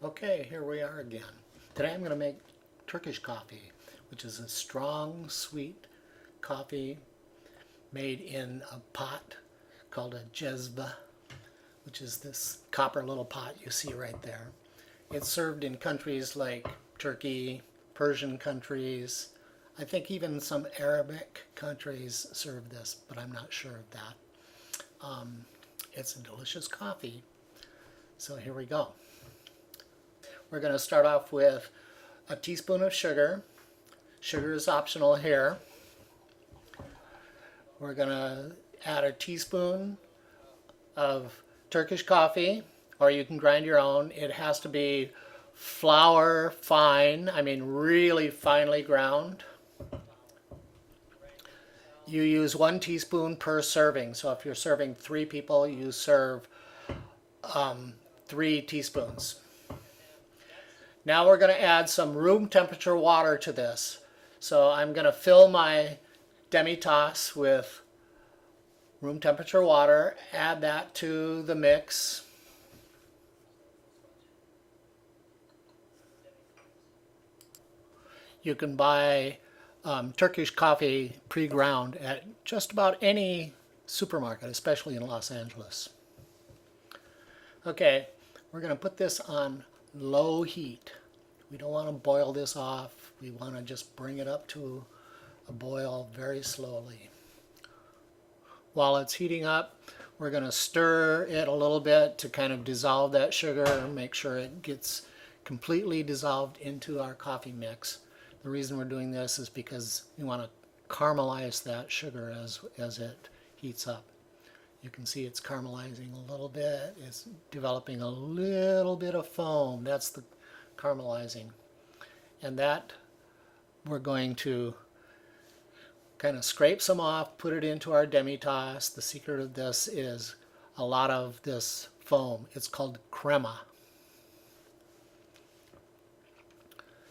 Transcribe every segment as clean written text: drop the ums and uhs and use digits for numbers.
Okay, here we are again. Today I'm going to make Turkish coffee, which is a strong, sweet coffee made in a pot called a cezve, which is this copper little pot you see right there. It's served in countries like Turkey, Persian countries. I think even some Arabic countries serve this, but I'm not sure of that. It's a delicious coffee. So here we go. We're going to start off with a teaspoon of sugar. Sugar is optional here. We're going to add a teaspoon of Turkish coffee, or you can grind your own. It has to be flour fine, I mean really finely ground. You use 1 teaspoon per serving. So if you're serving 3 people, you serve 3 teaspoons. Now we're going to add some room temperature water to this. So I'm going to fill my Demitasse with room temperature water, add that to the mix. You can buy Turkish coffee pre-ground at just about any supermarket, especially in Los Angeles. Okay, we're going to put this on low heat. We don't want to boil this off. We want to just bring it up to a boil very slowly. While it's heating up, we're going to stir it a little bit to kind of dissolve that sugar and make sure it gets completely dissolved into our coffee mix. The reason we're doing this is because we want to caramelize that sugar as it heats up. You can see it's caramelizing a little bit. It's developing a little bit of foam. That's the caramelizing. And that we're going to kind of scrape some off, put it into our Demitasse. The secret of this is a lot of this foam. It's called Crema.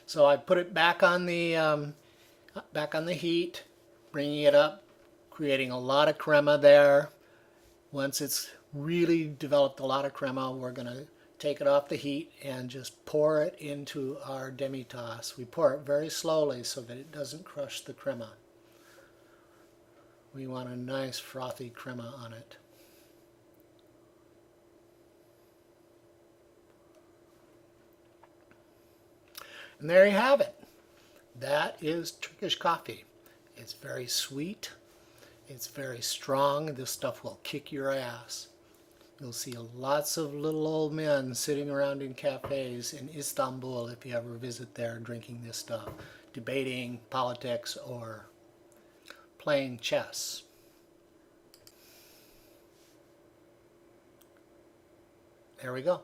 So I put it back on the heat, bringing it up, creating a lot of crema there. Once it's really developed a lot of crema, we're going to take it off the heat and just pour it into our Demitasse. We pour it very slowly so that it doesn't crush the crema. We want a nice frothy crema on it. And there you have it. That is Turkish coffee. It's very sweet. It's very strong. This stuff will kick your ass. You'll see lots of little old men sitting around in cafes in Istanbul, if you ever visit there, drinking this stuff, debating politics or playing chess. There we go.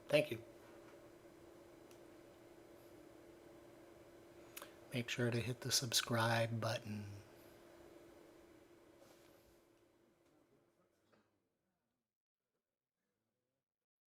Thank you. Make sure to hit the subscribe button.